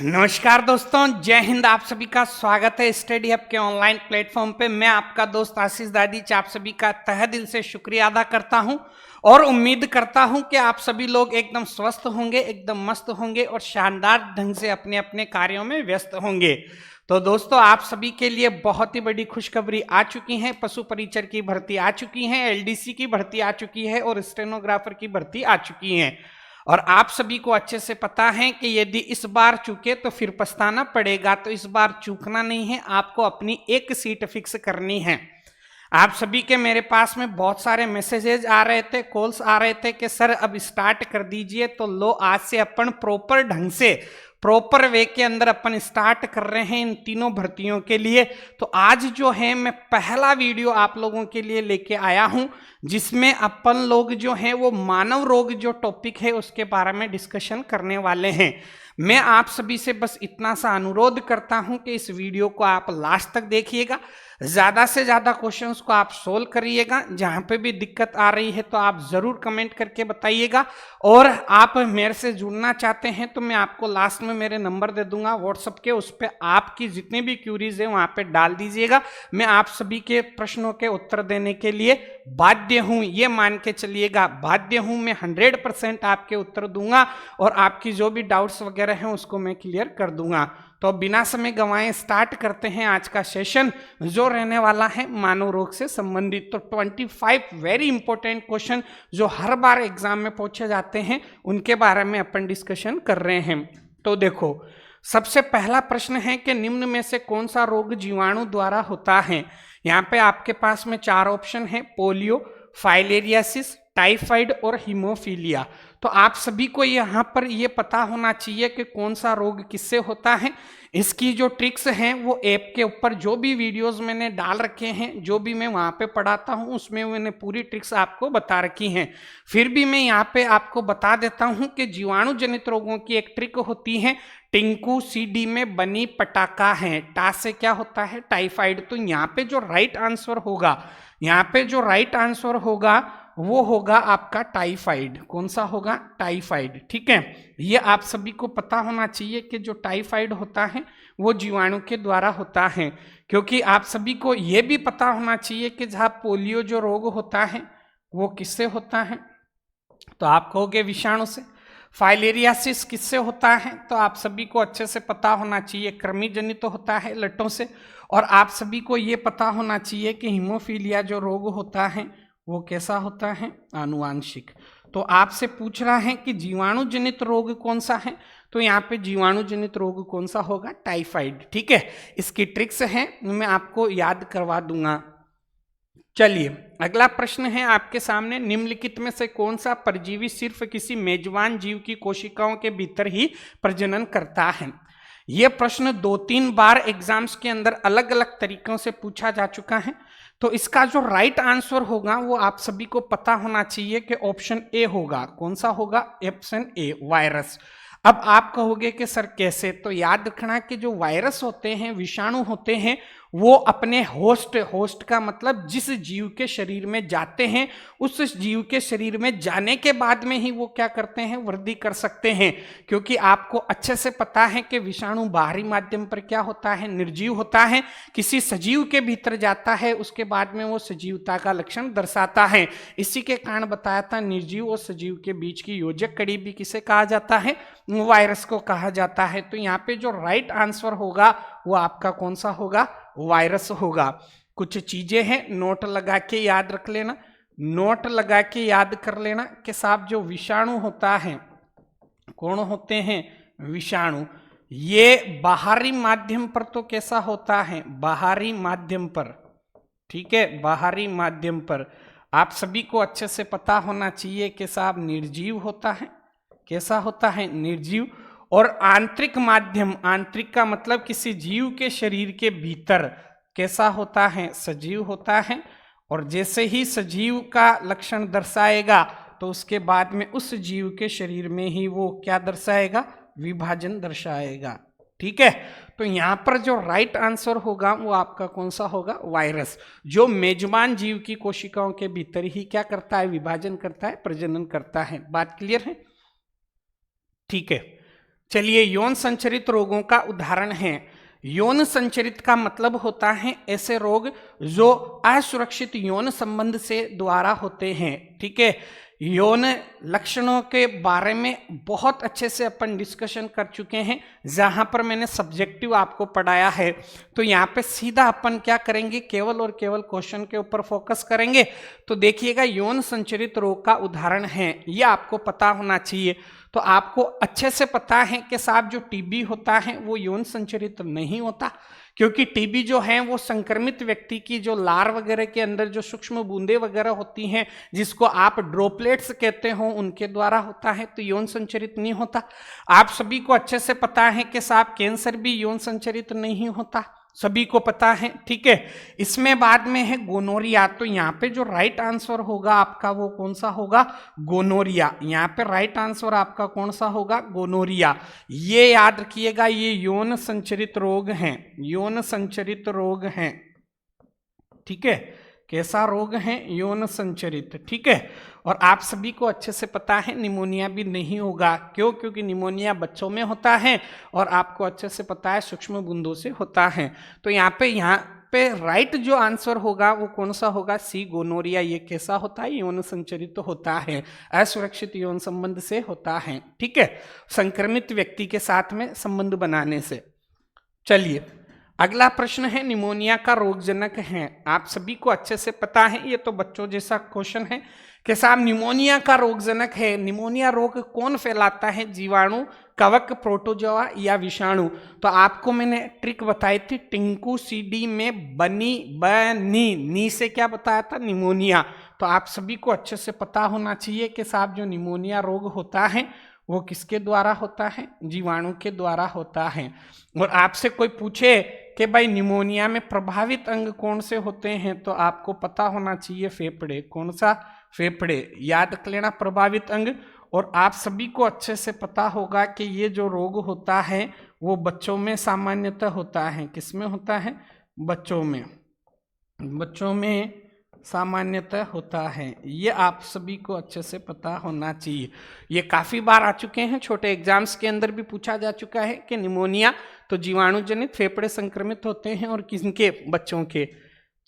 नमस्कार दोस्तों, जय हिंद। आप सभी का स्वागत है स्टडी हब के ऑनलाइन प्लेटफॉर्म पे। मैं आपका दोस्त आशीष दादीच आप सभी का तहे दिल से शुक्रिया अदा करता हूं और उम्मीद करता हूं कि आप सभी लोग एकदम स्वस्थ होंगे, एकदम मस्त होंगे और शानदार ढंग से अपने अपने कार्यों में व्यस्त होंगे। तो दोस्तों, आप सभी के लिए बहुत ही बड़ी खुशखबरी आ चुकी है। पशु परिचर की भर्ती आ चुकी है, एलडीसी की भर्ती आ चुकी है और स्टेनोग्राफर की भर्ती आ चुकी है। और आप सभी को अच्छे से पता है कि यदि इस बार चूके तो फिर पछताना पड़ेगा। तो इस बार चूकना नहीं है, आपको अपनी एक सीट फिक्स करनी है। आप सभी के मेरे पास में बहुत सारे मैसेजेस आ रहे थे, कॉल्स आ रहे थे कि सर अब स्टार्ट कर दीजिए। तो लो, आज से अपन प्रॉपर ढंग से, प्रॉपर वे के अंदर अपन स्टार्ट कर रहे हैं इन तीनों भर्तियों के लिए। तो आज जो है मैं पहला वीडियो आप लोगों के लिए लेके आया हूं, जिसमें अपन लोग जो हैं वो मानव रोग जो टॉपिक है उसके बारे में डिस्कशन करने वाले हैं। मैं आप सभी से बस इतना सा अनुरोध करता हूं कि इस वीडियो को आप लास्ट तक देखिएगा, ज़्यादा से ज़्यादा क्वेश्चंस को आप सोल्व करिएगा। जहाँ पे भी दिक्कत आ रही है तो आप ज़रूर कमेंट करके बताइएगा। और आप मेरे से जुड़ना चाहते हैं तो मैं आपको लास्ट में मेरे नंबर दे दूंगा व्हाट्सएप के, उस पर आपकी जितनी भी क्यूरीज है वहाँ पे डाल दीजिएगा। मैं आप सभी के प्रश्नों के उत्तर देने के लिए बाध्य हूँ, ये मान के चलिएगा, बाध्य हूँ। मैं 100% आपके उत्तर दूंगा और आपकी जो भी डाउट्स वगैरह हैं उसको मैं क्लियर कर दूंगा। तो बिना समय गंवाए स्टार्ट करते हैं आज का सेशन, जो रहने वाला है मानव रोग से संबंधित। तो 25 वेरी इंपॉर्टेंट क्वेश्चन जो हर बार एग्जाम में पूछे जाते हैं उनके बारे में अपन डिस्कशन कर रहे हैं। तो देखो, सबसे पहला प्रश्न है कि निम्न में से कौन सा रोग जीवाणु द्वारा होता है। यहाँ पे आपके पास में 4 ऑप्शन है: पोलियो, फाइलेरियासिस, टाइफाइड और हीमोफीलिया। तो आप सभी को यहाँ पर ये पता होना चाहिए कि कौन सा रोग किससे होता है। इसकी जो ट्रिक्स हैं वो ऐप के ऊपर जो भी वीडियोस मैंने डाल रखे हैं, जो भी मैं वहाँ पे पढ़ाता हूँ उसमें मैंने पूरी ट्रिक्स आपको बता रखी हैं। फिर भी मैं यहाँ पे आपको बता देता हूँ कि जीवाणु जनित रोगों की एक ट्रिक होती है, टिंकू सीडी में बनी पटाखा है। टा से क्या होता है? टाइफाइड। तो यहाँ पे जो राइट आंसर होगा, यहाँ पे जो राइट आंसर होगा वो होगा आपका टाइफाइड। कौन सा होगा? टाइफाइड। ठीक है, ये आप सभी को पता होना चाहिए कि जो टाइफाइड होता है वो जीवाणु के द्वारा होता है। क्योंकि आप सभी को ये भी पता होना चाहिए कि जहाँ पोलियो जो रोग होता है वो किससे होता है? तो आप कहोगे विषाणु से। फाइलेरियासिस किससे होता है? तो आप सभी को अच्छे से पता होना चाहिए, कृमि जनित तो होता है, लट्टों से। और आप सभी को ये पता होना चाहिए कि हीमोफीलिया जो रोग होता है वो कैसा होता है? आनुवांशिक। तो आपसे पूछ रहा है कि जीवाणु जनित रोग कौन सा है, तो यहाँ पे जीवाणु जनित रोग कौन सा होगा? टाइफाइड। ठीक है, इसकी ट्रिक्स हैं, मैं आपको याद करवा दूंगा। चलिए, अगला प्रश्न है आपके सामने: निम्नलिखित में से कौन सा परजीवी सिर्फ किसी मेजबान जीव की कोशिकाओं के भीतर ही प्रजनन करता है? यह प्रश्न 2-3 बार एग्जाम्स के अंदर अलग अलग तरीकों से पूछा जा चुका है। तो इसका जो राइट आंसर होगा वो आप सभी को पता होना चाहिए कि ऑप्शन ए होगा। कौन सा होगा? Option A, virus. अब आप कहोगे कि सर कैसे? तो याद रखना कि जो वायरस होते हैं, विषाणु होते हैं, वो अपने होस्ट का मतलब जिस जीव के शरीर में जाते हैं, उस जीव के शरीर में जाने के बाद में ही वो क्या करते हैं? वृद्धि कर सकते हैं। क्योंकि आपको अच्छे से पता है कि विषाणु बाहरी माध्यम पर क्या होता है? निर्जीव होता है। किसी सजीव के भीतर जाता है, उसके बाद में वो सजीवता का लक्षण दर्शाता है। इसी के कारण बताया था, निर्जीव और सजीव के बीच की योजक कड़ी भी किसे कहा जाता है? वायरस को कहा जाता है। तो यहाँ पे जो राइट आंसर होगा वो आपका कौन सा होगा? वायरस होगा। कुछ चीजें हैं, नोट लगा के याद रख लेना, नोट लगा के याद कर लेना कि साहब जो विषाणु होता है, कौन होते हैं? विषाणु। ये बाहरी माध्यम पर तो कैसा होता है? बाहरी माध्यम पर। ठीक है, बाहरी माध्यम पर आप सभी को अच्छे से पता होना चाहिए कि साहब निर्जीव होता है। कैसा होता है? निर्जीव। और आंतरिक माध्यम, आंतरिक का मतलब किसी जीव के शरीर के भीतर कैसा होता है? सजीव होता है। और जैसे ही सजीव का लक्षण दर्शाएगा तो उसके बाद में उस जीव के शरीर में ही वो क्या दर्शाएगा? विभाजन दर्शाएगा। ठीक है, तो यहाँ पर जो राइट आंसर होगा वो आपका कौन सा होगा? वायरस, जो मेजबान जीव की कोशिकाओं के भीतर ही क्या करता है? विभाजन करता है, प्रजनन करता है। बात क्लियर है? ठीक है, चलिए, यौन संचरित रोगों का उदाहरण है। यौन संचरित का मतलब होता है ऐसे रोग जो असुरक्षित यौन संबंध से द्वारा होते हैं। ठीक है, यौन लक्षणों के बारे में बहुत अच्छे से अपन डिस्कशन कर चुके हैं, जहां पर मैंने सब्जेक्टिव आपको पढ़ाया है। तो यहाँ पे सीधा अपन क्या करेंगे, केवल और केवल क्वेश्चन के ऊपर फोकस करेंगे। तो देखिएगा, यौन संचरित रोग का उदाहरण है, ये आपको पता होना चाहिए। तो आपको अच्छे से पता है कि साहब जो टीबी होता है वो यौन संचरित नहीं होता, क्योंकि टीबी जो है वो संक्रमित व्यक्ति की जो लार वगैरह के अंदर जो सूक्ष्म बूंदे वगैरह होती हैं, जिसको आप ड्रॉपलेट्स कहते हो, उनके द्वारा होता है, तो यौन संचरित नहीं होता। आप सभी को अच्छे से पता है कि साहब कैंसर भी यौन संचरित नहीं होता, सभी को पता है। ठीक है, इसमें बाद में है गोनोरिया। तो यहाँ पे जो राइट आंसर होगा आपका वो कौन सा होगा, गोनोरिया। यहाँ पे राइट आंसर आपका कौन सा होगा, गोनोरिया। ये याद रखिएगा, ये यौन संचरित रोग हैं, यौन संचरित रोग हैं। ठीक है, कैसा रोग है, यौन संचरित। ठीक है, और आप सभी को अच्छे से पता है निमोनिया भी नहीं होगा। क्यों, क्योंकि निमोनिया बच्चों में होता है और आपको अच्छे से पता है सूक्ष्म बूंदों से होता है। तो यहाँ पे राइट जो आंसर होगा वो कौन सा होगा, सी, गोनोरिया। ये कैसा होता है, यौन संचरित तो होता है, असुरक्षित यौन संबंध से होता है। ठीक है, संक्रमित व्यक्ति के साथ में संबंध बनाने से। चलिए, अगला प्रश्न है, निमोनिया का रोगजनक है। आप सभी को अच्छे से पता है, ये तो बच्चों जैसा क्वेश्चन है कि साहब निमोनिया का रोगजनक है। निमोनिया रोग कौन फैलाता है, जीवाणु, कवक, प्रोटोजोआ या विषाणु। तो आपको मैंने ट्रिक बताई थी, टिंकू सीडी में बनी नी से क्या बताया था, निमोनिया। तो आप सभी को अच्छे से पता होना चाहिए कि साहब जो निमोनिया रोग होता है वो किसके द्वारा होता है, जीवाणु के द्वारा होता है। और आपसे कोई पूछे कि भाई निमोनिया में प्रभावित अंग कौन से होते हैं, तो आपको पता होना चाहिए फेफड़े। कौन सा, फेफड़े, याद कर लेना प्रभावित अंग। और आप सभी को अच्छे से पता होगा कि ये जो रोग होता है वो बच्चों में सामान्यतः होता है। किसमें होता है, बच्चों में, बच्चों में सामान्यतः होता है। ये आप सभी को अच्छे से पता होना चाहिए। ये काफ़ी बार आ चुके हैं, छोटे एग्जाम्स के अंदर भी पूछा जा चुका है कि निमोनिया तो जीवाणु जनित फेफड़े संक्रमित होते हैं, और किसके, बच्चों के।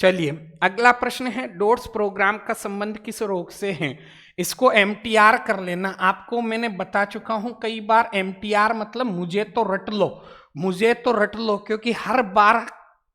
चलिए, अगला प्रश्न है, डोट्स प्रोग्राम का संबंध किस रोग से है। इसको MTR कर लेना। आपको मैंने बता चुका हूं कई बार, MTR मतलब मुझे तो रट लो, मुझे तो रट लो, क्योंकि हर बार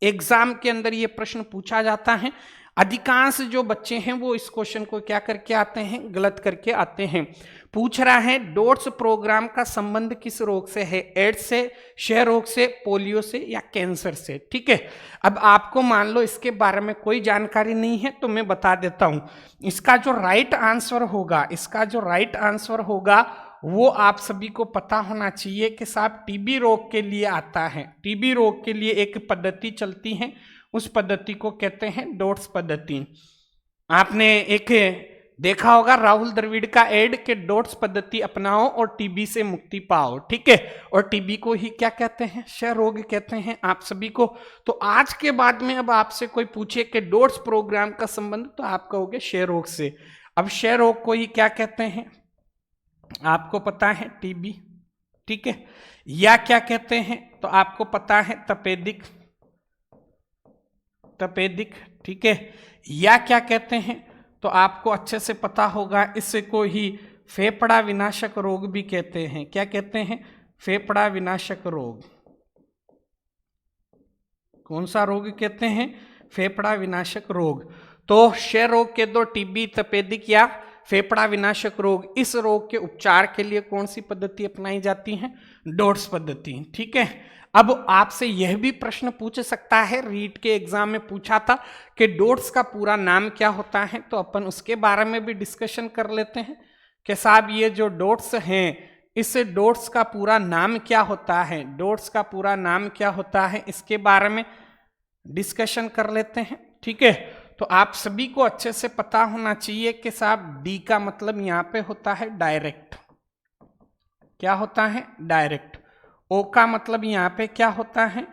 एग्जाम के अंदर ये प्रश्न पूछा जाता है। अधिकांश जो बच्चे हैं वो इस क्वेश्चन को क्या करके आते हैं, गलत करके आते हैं। पूछ रहा है, डोट्स प्रोग्राम का संबंध किस रोग से है, एड्स से, क्षय रोग से, पोलियो से या कैंसर से। ठीक है, अब आपको मान लो इसके बारे में कोई जानकारी नहीं है तो मैं बता देता हूं। इसका जो राइट आंसर होगा, इसका जो राइट आंसर होगा वो आप सभी को पता होना चाहिए कि साहब टीबी रोग के लिए आता है। टीबी रोग के लिए एक पद्धति चलती है, उस पद्धति को कहते हैं डोट्स पद्धति। आपने एक देखा होगा राहुल द्रविड़ का एड के डोट्स पद्धति अपनाओ और टीबी से मुक्ति पाओ। ठीक है, और टीबी को ही क्या कहते हैं, क्षय रोग कहते हैं आप सभी को। तो आज के बाद में अब आपसे कोई पूछे कि डोट्स प्रोग्राम का संबंध, तो आप कहोगे क्षय रोग से। अब क्षय रोग को ही क्या कहते हैं, आपको पता है, टीबी। ठीक है, या क्या कहते हैं, तो आपको पता है तपेदिक, तपेदिक। ठीक है, या क्या कहते हैं, तो आपको अच्छे से पता होगा, इससे को ही फेफड़ा विनाशक रोग भी कहते हैं। क्या कहते हैं, फेफड़ा विनाशक रोग। कौन सा रोग कहते हैं, फेफड़ा विनाशक रोग। तो क्षय रोग के दो, टीबी, तपेदिक या फेफड़ा विनाशक रोग। इस रोग के उपचार के लिए कौन सी पद्धति अपनाई जाती है, डोट्स पद्धति। ठीक है, अब आपसे यह भी प्रश्न पूछ सकता है, रीट के एग्जाम में पूछा था कि डोट्स का पूरा नाम क्या होता है, तो अपन उसके बारे में भी डिस्कशन कर लेते हैं कि साहब ये जो डोट्स हैं, इस डोट्स का पूरा नाम क्या होता है, डोट्स का पूरा नाम क्या होता है, इसके बारे में डिस्कशन कर लेते हैं। ठीक है, तो आप सभी को अच्छे से पता होना चाहिए कि साहब डी का मतलब यहाँ पे होता है डायरेक्ट। क्या होता है, डायरेक्ट। ओ का मतलब यहाँ पे क्या होता है,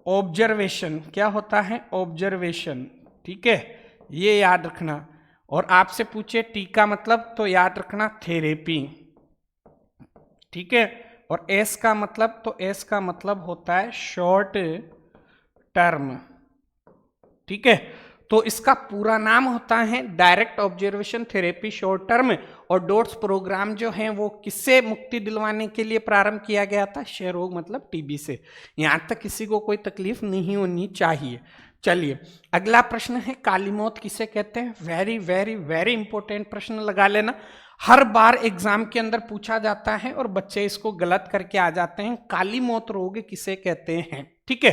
ऑब्जर्वेशन। क्या होता है, ऑब्जर्वेशन। ठीक है, ये याद रखना। और आपसे पूछे टी का मतलब, तो याद रखना थेरेपी। ठीक है, और एस का मतलब, तो एस का मतलब होता है शॉर्ट टर्म, ठीक है। तो इसका पूरा नाम होता है direct observation therapy short term. और डोट्स प्रोग्राम जो है वो किससे मुक्ति दिलवाने के लिए प्रारंभ किया गया था? क्षय रोग मतलब टीबी से। यहां तक किसी को कोई तकलीफ नहीं होनी चाहिए। चलिए अगला प्रश्न है, काली मौत किसे कहते हैं? वेरी वेरी वेरी इंपॉर्टेंट प्रश्न, लगा लेना। हर बार एग्जाम के अंदर पूछा जाता है और बच्चे इसको गलत करके आ जाते हैं। काली मौत रोग किसे कहते हैं? ठीक है,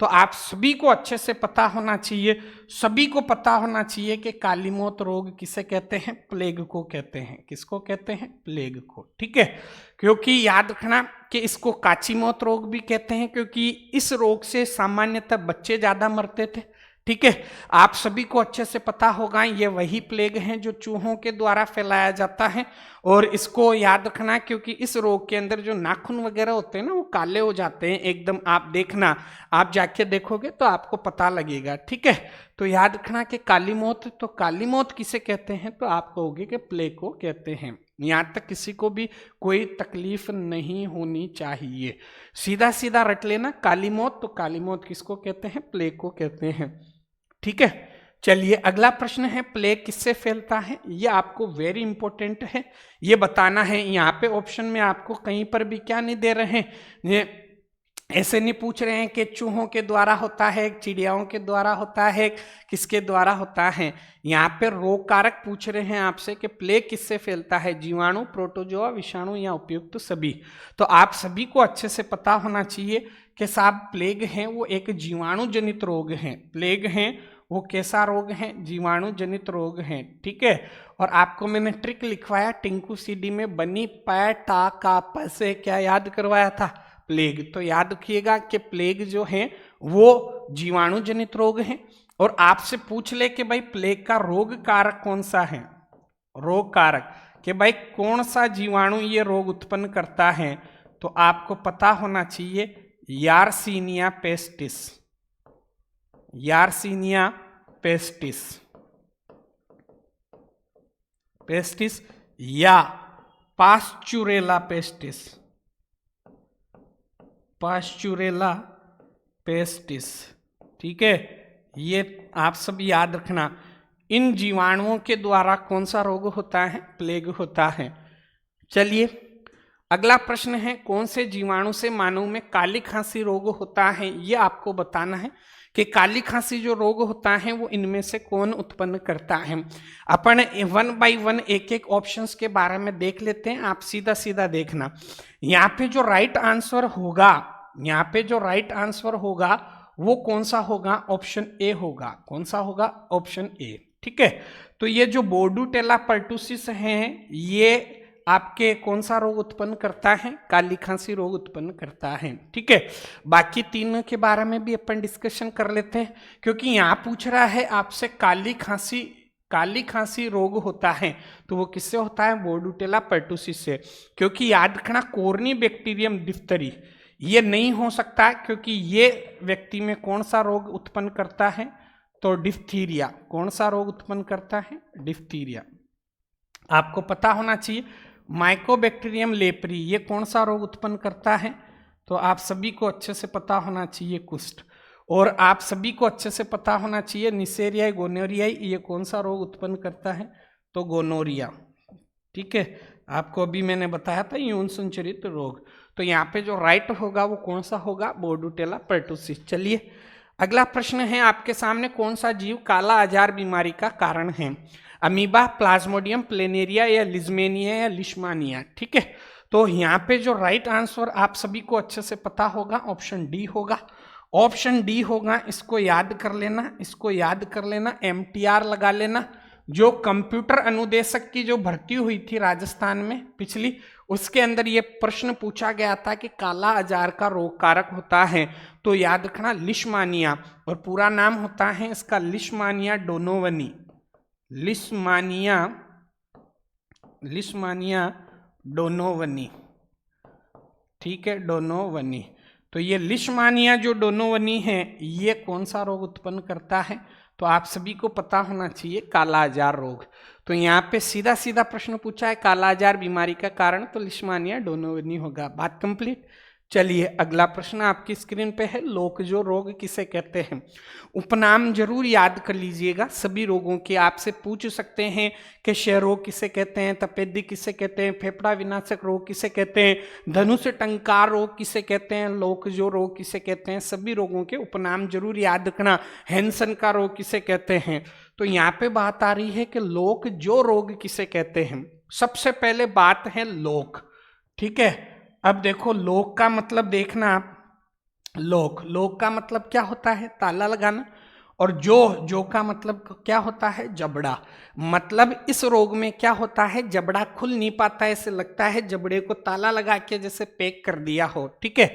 तो आप सभी को अच्छे से पता होना चाहिए, सभी को पता होना चाहिए कि काली मौत रोग किसे कहते हैं? प्लेग को कहते हैं। किसको कहते हैं? प्लेग को, ठीक है। क्योंकि याद रखना कि इसको काची मौत रोग भी कहते हैं, क्योंकि इस रोग से सामान्यतः बच्चे ज्यादा मरते थे, ठीक है। आप सभी को अच्छे से पता होगा ये वही प्लेग है जो चूहों के द्वारा फैलाया जाता है। और इसको याद रखना क्योंकि इस रोग के अंदर जो नाखून वगैरह होते हैं ना वो काले हो जाते हैं एकदम। आप देखना, आप जाके देखोगे तो आपको पता लगेगा, ठीक है। तो याद रखना कि काली मौत, तो काली मौत किसे कहते हैं? तो आप कहोगे कि प्लेग को कहते हैं। यहां तक किसी को भी कोई तकलीफ नहीं होनी चाहिए, सीधा सीधा रट लेना काली मौत। तो काली मौत किसको कहते हैं? प्लेग को कहते हैं, ठीक है। चलिए अगला प्रश्न है, प्लेग किससे फैलता है? ये आपको वेरी इंपॉर्टेंट है, ये बताना है। यहाँ पे ऑप्शन में आपको कहीं पर भी क्या नहीं दे रहे हैं, ये ऐसे नहीं पूछ रहे हैं कि चूहों के द्वारा होता है, चिड़ियाओं के द्वारा होता है, किसके द्वारा होता है। यहाँ पे रोग कारक पूछ रहे हैं आपसे कि प्लेग किससे फैलता है? जीवाणु, प्रोटोजोआ, विषाणु या उपयुक्त सभी। तो आप सभी को अच्छे से पता होना चाहिए कि साहब प्लेग है वो एक जीवाणु जनित रोग है। प्लेग है वो कैसा रोग है? जीवाणु जनित रोग है, ठीक है। और आपको मैंने ट्रिक लिखवाया टिंकू सीडी में, बनी पै टा का प से क्या याद करवाया था? प्लेग। तो याद रखिएगा कि प्लेग जो है वो जीवाणु जनित रोग है। और आपसे पूछ ले कि भाई प्लेग का रोग कारक कौन सा है? रोग कारक कि भाई कौन सा जीवाणु ये रोग उत्पन्न करता है, तो आपको पता होना चाहिए यार्सिनिया पेस्टिस। यार्सिनिया पेस्टिस, पेस्टिस या पास्चुरेला पेस्टिस, पास्चुरेला पेस्टिस, ठीक है। ये आप सब याद रखना, इन जीवाणुओं के द्वारा कौन सा रोग होता है? प्लेग होता है। चलिए अगला प्रश्न है, कौन से जीवाणु से मानव में काली खांसी रोग होता है? ये आपको बताना है कि काली खांसी जो रोग होता है वो इनमें से कौन उत्पन्न करता है। अपन 1 बाय 1 एक एक ऑप्शंस के बारे में देख लेते हैं, आप सीधा सीधा देखना। यहाँ पे जो राइट आंसर होगा, यहाँ पे जो राइट आंसर होगा वो कौन सा होगा? ऑप्शन ए होगा। कौन सा होगा? ऑप्शन ए, ठीक है। तो ये जो बोर्डूटेला पर्टुसिस है ये आपके कौन सा रोग उत्पन्न करता है? काली खांसी रोग उत्पन्न करता है, ठीक है। बाकी तीनों के बारे में भी अपन डिस्कशन कर लेते हैं, क्योंकि यहाँ पूछ रहा है आपसे काली खांसी रोग होता है तो वो किससे होता है? बोर्डूटेला पर्टुसिस से। क्योंकि याद रखना कोर्नी बैक्टीरियम डिफ्थरी ये नहीं हो सकता, क्योंकि ये व्यक्ति में कौन सा रोग उत्पन्न करता है? तो डिफ्थीरिया। कौन सा रोग उत्पन्न करता है? डिफ्थीरिया। आपको पता होना चाहिए माइकोबैक्टीरियम लेप्री ये कौन सा रोग उत्पन्न करता है? तो आप सभी को अच्छे से पता होना चाहिए कुष्ठ। और आप सभी को अच्छे से पता होना चाहिए निसेरिया गोनोरिया ये कौन सा रोग उत्पन्न करता है? तो गोनोरिया, ठीक है। आपको अभी मैंने बताया था यौन संचरित रोग। तो यहाँ पे जो राइट होगा वो कौन सा होगा? बोर्डूटेला पर्टुसिस। चलिए अगला प्रश्न है आपके सामने, कौन सा जीव काला आजार बीमारी का कारण है? अमीबा, प्लाज्मोडियम, प्लेनेरिया या लिजमेनिया या लिशमानिया, ठीक है। तो यहाँ पे जो राइट आंसर आप सभी को अच्छे से पता होगा ऑप्शन डी होगा। ऑप्शन डी होगा, इसको याद कर लेना, इसको याद कर लेना, MTR लगा लेना। जो कंप्यूटर अनुदेशक की जो भर्ती हुई थी राजस्थान में पिछली, उसके अंदर ये प्रश्न पूछा गया था कि काला आजार का रोग कारक होता है, तो याद रखना लिशमानिया। और पूरा नाम होता है इसका लिशमानिया डोनोवनी। लिशमानिया डोनोवनी, ठीक है, डोनोवनी। तो ये लिशमानिया जो डोनोवनी है ये कौन सा रोग उत्पन्न करता है? तो आप सभी को पता होना चाहिए काला आजार रोग। तो यहाँ पे सीधा सीधा प्रश्न पूछा है कालाजार बीमारी का कारण, तो लिशमानिया डोनोवनी होगा। बात कंप्लीट। चलिए अगला प्रश्न आपकी स्क्रीन पे है, लोकजो रोग किसे कहते हैं। उपनाम जरूर याद कर लीजिएगा सभी रोगों के। आपसे पूछ सकते हैं कि क्षय रोग किसे कहते हैं, तपेदिक किसे कहते हैं, फेफड़ा विनाशक रोग किसे कहते हैं, धनुष टंकार रोग किसे कहते हैं, लोकजो रोग किसे कहते हैं। सभी रोगों के उपनाम जरूर याद रखना। हैंसन का रोग किसे कहते हैं। तो यहाँ पे बात आ रही है कि लोकजो रोग किसे कहते हैं। सबसे पहले बात है लोक, ठीक है। अब देखो लोक का मतलब देखना आप, लोक का मतलब क्या होता है, ताला लगाना। और जो का मतलब क्या होता है, जबड़ा। मतलब इस रोग में क्या होता है, जबड़ा खुल नहीं पाता है, ऐसे लगता है जबड़े को ताला लगा के जैसे पैक कर दिया हो, ठीक है।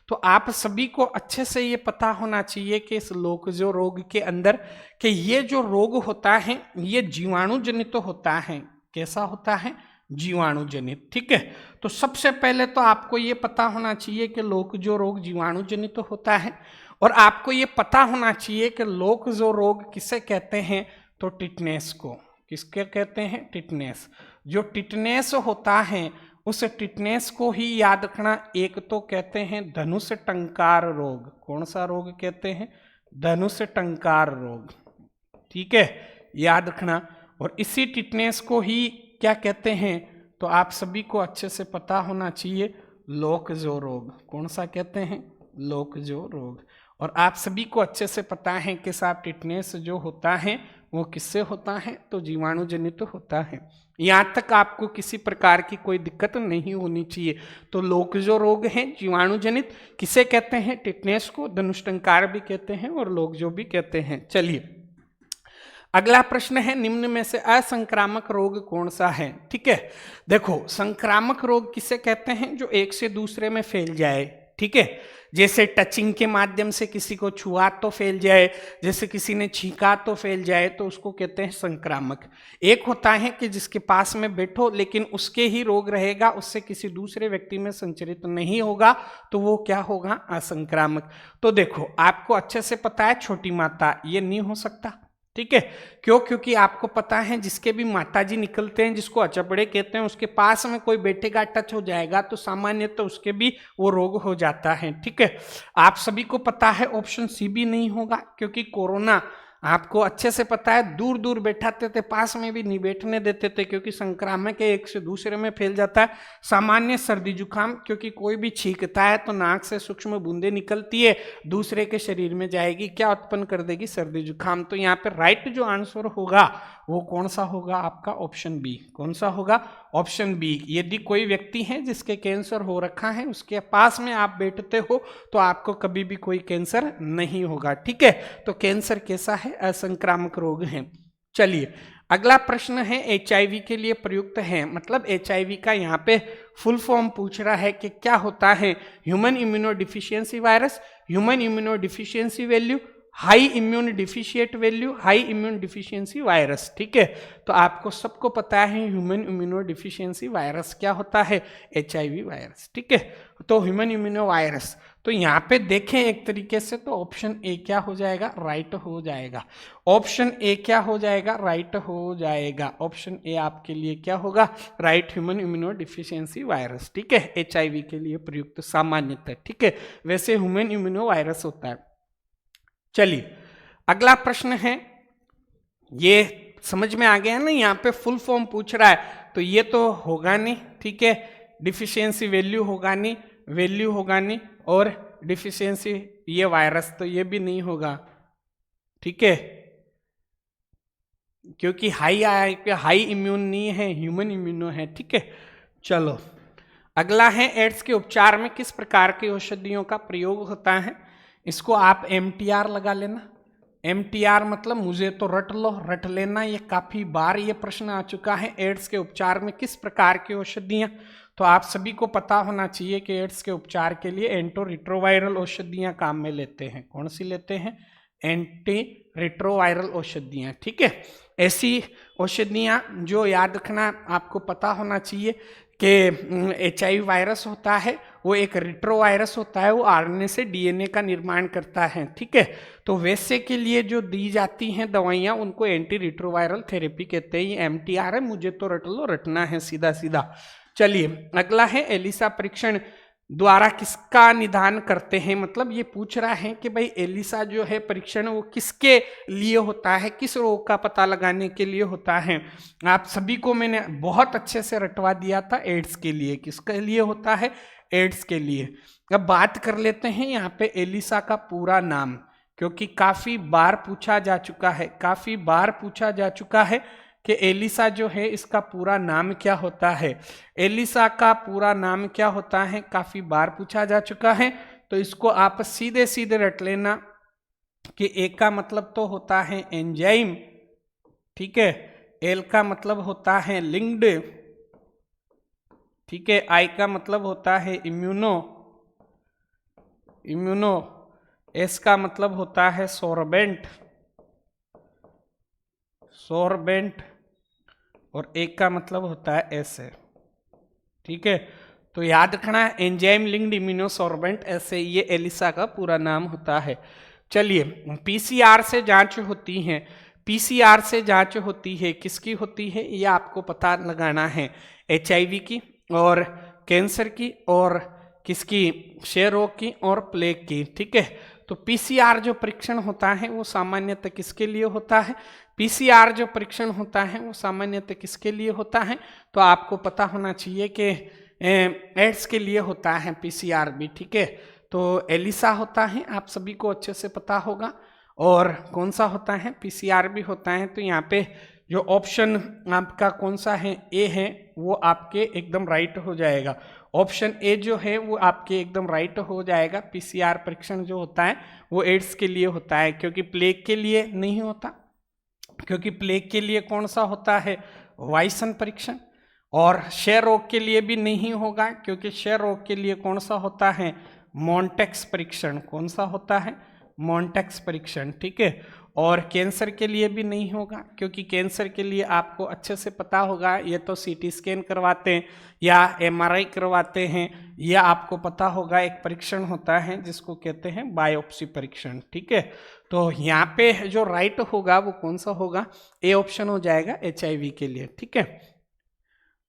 तो आप सभी को अच्छे से ये पता होना चाहिए कि इस लोकजो रोग के अंदर कि ये जो रोग होता है ये जीवाणु जनित होता है। कैसा होता है, जीवाणु जनित, ठीक है। तो सबसे पहले तो आपको ये पता होना चाहिए कि लोकजो रोग जीवाणु जनित होता है। और आपको ये पता होना चाहिए कि लोकजो रोग किसे कहते हैं, तो टिटनेस को। किसके कहते हैं, टिटनेस। जो टिटनेस होता है उस टिटनेस को ही याद रखना। एक तो कहते हैं धनुष टंकार रोग। कौन सा रोग कहते हैं, धनुष टंकार रोग, ठीक है, याद रखना। और इसी टिटनेस को ही क्या कहते हैं, तो आप सभी को अच्छे से पता होना चाहिए, लोकजो रोग। कौन सा कहते हैं, लोकजो रोग। और आप सभी को अच्छे से पता है कि साहब टिटनेस जो होता है वो किससे होता है, तो जीवाणु जनित तो होता है। यहाँ तक आपको किसी प्रकार की कोई दिक्कत नहीं होनी चाहिए। तो लोकजो रोग है जीवाणु जनित, किसे कहते हैं, टिटनेस को। धनुष्टंकार भी कहते हैं और लोकजो भी कहते हैं। चलिए अगला प्रश्न है, निम्न में से असंक्रामक रोग कौन सा है, ठीक है। देखो संक्रामक रोग किसे कहते हैं, जो एक से दूसरे में फैल जाए, ठीक है। जैसे टचिंग के माध्यम से किसी को छुआ तो फैल जाए, जैसे किसी ने छींका तो फैल जाए, तो उसको कहते हैं संक्रामक। एक होता है कि जिसके पास में बैठो लेकिन उसके ही रोग रहेगा, उससे किसी दूसरे व्यक्ति में संचरित नहीं होगा, तो वो क्या होगा, असंक्रामक। तो देखो आपको अच्छे से पता है छोटी माता, ये नहीं हो सकता, ठीक है। क्यों, क्योंकि आपको पता है जिसके भी माताजी निकलते हैं, जिसको अचपड़े कहते हैं, उसके पास में कोई बैठेगा, टच हो जाएगा तो सामान्य तो उसके भी वो रोग हो जाता है, ठीक है। आप सभी को पता है ऑप्शन सी भी नहीं होगा, क्योंकि कोरोना आपको अच्छे से पता है दूर दूर बैठाते थे, पास में भी नहीं बैठने देते थे, क्योंकि संक्रामक एक से दूसरे में फैल जाता है। सामान्य सर्दी जुकाम, क्योंकि कोई भी छींकता है तो नाक से सूक्ष्म बूंदें निकलती है, दूसरे के शरीर में जाएगी, क्या उत्पन्न कर देगी, सर्दी जुकाम। तो यहाँ पे राइट जो आंसर होगा वो कौन सा होगा, आपका ऑप्शन बी। कौन सा होगा, ऑप्शन बी। यदि कोई व्यक्ति है जिसके कैंसर हो रखा है, उसके पास में आप बैठते हो तो आपको कभी भी कोई कैंसर नहीं होगा, ठीक है। तो कैंसर कैसा है, असंक्रामक रोग है। चलिए अगला प्रश्न है, HIV के लिए प्रयुक्त है, मतलब HIV का यहाँ पे फुल फॉर्म पूछ रहा है कि क्या होता है, human immuno deficiency virus, human immuno deficiency value, high immune deficit value, high immune deficiency virus, ठीक है। तो आपको सबको पता है ह्यूमन इम्यूनो डिफिशियंसी वायरस क्या होता है, HIV वायरस, ठीक है। तो ह्यूमन इम्यूनो वायरस, तो यहाँ पे देखें एक तरीके से तो ऑप्शन ए क्या हो जाएगा, राइट हो जाएगा। ऑप्शन ए क्या हो जाएगा, राइट हो जाएगा। ऑप्शन ए आपके लिए क्या होगा, right, human immuno deficiency virus, ठीक है। HIV के लिए प्रयुक्त सामान्यतः, ठीक है, वैसे ह्यूमन इम्यूनो वायरस होता है। चलिए अगला प्रश्न है, ये समझ में आ गया ना, यहाँ पे फुल फॉर्म पूछ रहा है तो ये तो होगा नहीं, ठीक है। डिफिशियंसी वैल्यू होगा नहीं, वैल्यू होगा नहीं, और डिफिशियंसी ये वायरस तो ये भी नहीं होगा, ठीक है, क्योंकि हाई इम्यून नहीं है, ह्यूमन इम्यूनो है, ठीक है। चलो अगला है, एड्स के उपचार में किस प्रकार की औषधियों का प्रयोग होता है। इसको आप MTR लगा लेना। MTR मतलब मुझे तो रट लो, रट लेना, ये काफी बार ये प्रश्न आ चुका है। एड्स के उपचार में किस प्रकार की औषधियां, तो आप सभी को पता होना चाहिए कि एड्स के उपचार के लिए एंटी रिट्रोवायरल औषधियां काम में लेते हैं। कौन सी लेते हैं, एंटी रिट्रोवायरल औषधियां, ठीक है। ऐसी औषधियां जो याद रखना आपको पता होना चाहिए कि HIV वायरस होता है वो एक रिट्रोवायरस होता है, वो RNA से DNA का निर्माण करता है, ठीक है। तो वैसे के लिए जो दी जाती हैं दवाइयाँ उनको एंटी रिट्रोवायरल थेरेपी कहते हैं। ये MTR है, मुझे तो रट लो, रटना है सीधा सीधा। चलिए अगला है एलिसा परीक्षण द्वारा किसका निदान करते हैं। मतलब ये पूछ रहा है कि भाई एलिसा जो है परीक्षण वो किसके लिए होता है, किस रोग का पता लगाने के लिए होता है। आप सभी को मैंने बहुत अच्छे से रटवा दिया था, एड्स के लिए। किसके लिए होता है? एड्स के लिए। अब बात कर लेते हैं यहाँ पे एलिसा का पूरा नाम, क्योंकि काफी बार पूछा जा चुका है, काफी बार पूछा जा चुका है कि एलिसा जो है इसका पूरा नाम क्या होता है। एलिसा का पूरा नाम क्या होता है, काफी बार पूछा जा चुका है। तो इसको आप सीधे सीधे रट लेना कि ए का मतलब तो होता है एंजाइम, ठीक है। एल का मतलब होता है लिंक्ड, ठीक है। आई का मतलब होता है इम्यूनो, एस का मतलब होता है सोर्बेंट, और एक का मतलब होता है एसे, ठीक है। तो याद रखना एंजाइम लिंक्ड इम्यूनोसॉर्बेंट, ऐसे ये एलिसा का पूरा नाम होता है। चलिए पीसीआर से जांच होती है। पीसीआर से जांच होती है, किसकी होती है ये आपको पता लगाना है। HIV की और कैंसर की और किसकी, क्षय रोग की और प्लेग की, ठीक है। तो पीसीआर जो परीक्षण होता है वो सामान्यतः किसके लिए होता है? पीसीआर जो परीक्षण होता है वो सामान्यतः किसके लिए होता है? तो आपको पता होना चाहिए कि एड्स के लिए होता है पीसीआर भी, ठीक है। तो एलिसा होता है, आप सभी को अच्छे से पता होगा। और कौन सा होता है? पीसीआर भी होता है। तो यहाँ पे जो ऑप्शन आपका कौन सा है, ए है, वो आपके एकदम राइट हो जाएगा। ऑप्शन ए जो है वो आपके एकदम राइट हो जाएगा। पीसीआर परीक्षण जो होता है वो एड्स के लिए होता है, क्योंकि प्लेग के लिए नहीं होता। क्योंकि प्लेग के लिए कौन सा होता है? वाइसन परीक्षण। और क्षय रोग के लिए भी नहीं होगा, क्योंकि क्षय रोग के लिए कौन सा होता है? मॉन्टेक्स परीक्षण। कौन सा होता है? मॉन्टेक्स परीक्षण, ठीक है। और कैंसर के लिए भी नहीं होगा, क्योंकि कैंसर के लिए आपको अच्छे से पता होगा, ये तो CT स्कैन करवाते हैं या MRI करवाते हैं, या आपको पता होगा एक परीक्षण होता है जिसको कहते हैं बायोप्सी परीक्षण, ठीक है। तो यहाँ पे जो राइट होगा वो कौन सा होगा? ए ऑप्शन हो जाएगा HIV के लिए, ठीक है।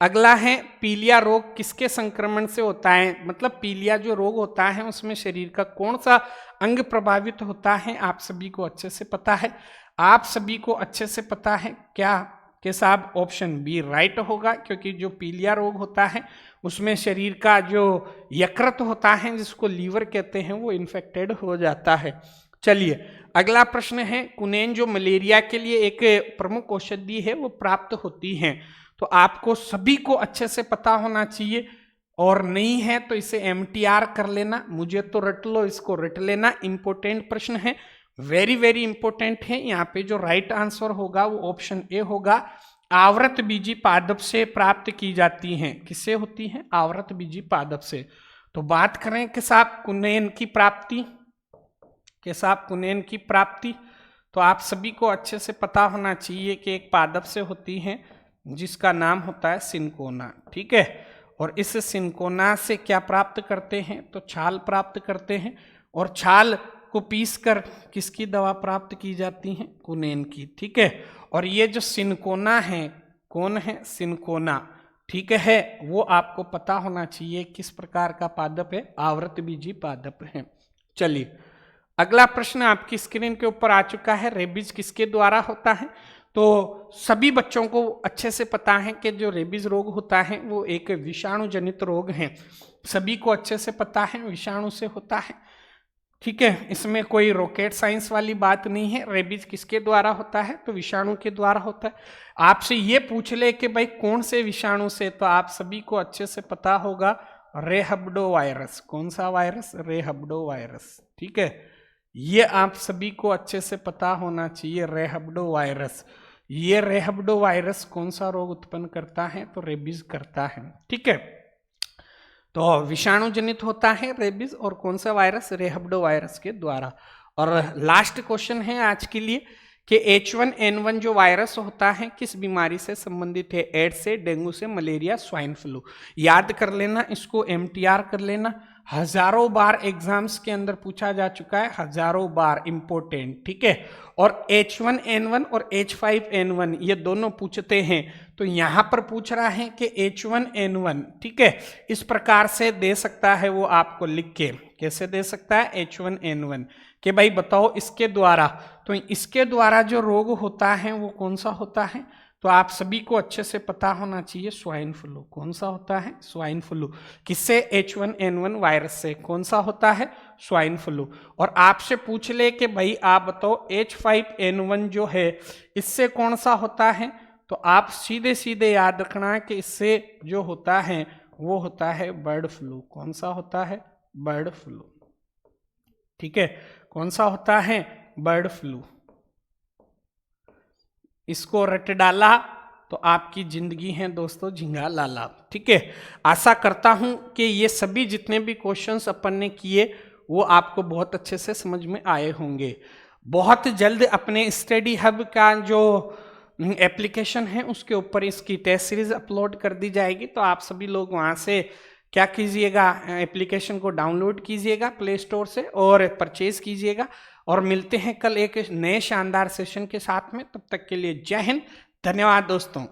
अगला है पीलिया रोग किसके संक्रमण से होता है। मतलब पीलिया जो रोग होता है उसमें शरीर का कौन सा अंग प्रभावित होता है, आप सभी को अच्छे से पता है। आप सभी को अच्छे से पता है क्या कि साहब ऑप्शन बी राइट होगा, क्योंकि जो पीलिया रोग होता है उसमें शरीर का जो यकृत होता है जिसको लीवर कहते हैं वो इन्फेक्टेड हो जाता है। चलिए अगला प्रश्न है, कुनेन जो मलेरिया के लिए एक प्रमुख औषधि है वो प्राप्त होती है। तो आपको सभी को अच्छे से पता होना चाहिए, और नहीं है तो इसे MTR कर लेना। मुझे तो रट लो, इसको रट लेना। इंपॉर्टेंट प्रश्न है, वेरी वेरी इंपॉर्टेंट है। यहाँ पे जो राइट आंसर होगा वो ऑप्शन ए होगा। आवृत बीजी पादप से प्राप्त की जाती हैं। किससे होती हैं? आवृत बीजी पादप से। तो बात करें कि साहब कुनेन की प्राप्ति, तो आप सभी को अच्छे से पता होना चाहिए कि एक पादप से होती है जिसका नाम होता है सिनकोना, ठीक है। और इस सिनकोना से क्या प्राप्त करते हैं? तो छाल प्राप्त करते हैं, और छाल को पीसकर किसकी दवा प्राप्त की जाती है? कुनेन की, ठीक है। और ये जो सिनकोना है, कौन है? सिनकोना, ठीक है। वो आपको पता होना चाहिए किस प्रकार का पादप है, आवृत बीजी पादप है। चलिए अगला प्रश्न आपकी स्क्रीन के ऊपर आ चुका है, रेबीज किसके द्वारा होता है। तो सभी बच्चों को अच्छे से पता है कि जो रेबीज रोग होता है वो एक विषाणु जनित रोग है। सभी को अच्छे से पता है विषाणु से होता है, ठीक है। इसमें कोई रॉकेट साइंस वाली बात नहीं है। रेबीज किसके द्वारा होता है? तो विषाणु के द्वारा होता है। आपसे ये पूछ ले कि भाई कौन से विषाणु से, तो आप सभी को अच्छे से पता होगा रेहब्डो वायरस। कौन सा वायरस? रेहब्डो वायरस, ठीक है। ये आप सभी को अच्छे से पता होना चाहिए, रेहब्डो वायरस। ये रेहब्डो वायरस कौन सा रोग उत्पन्न करता है? तो रेबीज करता है, ठीक है। तो विषाणु जनित होता है रेबीज, और कौन सा वायरस? रेहब्डो वायरस के द्वारा। और लास्ट क्वेश्चन है आज के लिए कि H1N1 जो वायरस होता है किस बीमारी से संबंधित है? एड्स से, डेंगू से, मलेरिया, स्वाइन फ्लू। याद कर लेना, इसको MTR कर लेना। हजारों बार एग्जाम्स के अंदर पूछा जा चुका है, हजारों बार, इंपॉर्टेंट, ठीक है। और H1N1 और H5N1 ये दोनों पूछते हैं, तो यहां पर पूछ रहा है कि H1N1, ठीक है, इस प्रकार से दे सकता है वो आपको लिख के। कैसे दे सकता है? H1N1 कि भाई बताओ इसके द्वारा, तो इसके द्वारा जो रोग होता है वो कौन सा होता है? तो आप सभी को अच्छे से पता होना चाहिए, स्वाइन फ्लू। कौन सा होता है? Swine flu. किससे? H1N1 वायरस से। कौन सा होता है? Swine flu. और आपसे पूछ ले कि भाई आप बताओ H5N1 जो है इससे कौन सा होता है, तो आप सीधे सीधे याद रखना कि इससे जो होता है वो होता है बर्ड फ्लू। कौन सा होता है? बर्ड फ्लू, ठीक है। कौन सा होता है? Bird flu. इसको रट डाला तो आपकी जिंदगी है दोस्तों झिंगा लाला, ठीक है। आशा करता हूं कि ये सभी जितने भी क्वेश्चंस अपन ने किए वो आपको बहुत अच्छे से समझ में आए होंगे। बहुत जल्द अपने स्टडी हब का जो एप्लीकेशन है उसके ऊपर इसकी टेस्ट सीरीज अपलोड कर दी जाएगी, तो आप सभी लोग वहां से क्या कीजिएगा, एप्लीकेशन को डाउनलोड कीजिएगा प्ले स्टोर से और परचेज कीजिएगा। और मिलते हैं कल एक नए शानदार सेशन के साथ में, तब तक के लिए जय हिंद, धन्यवाद दोस्तों।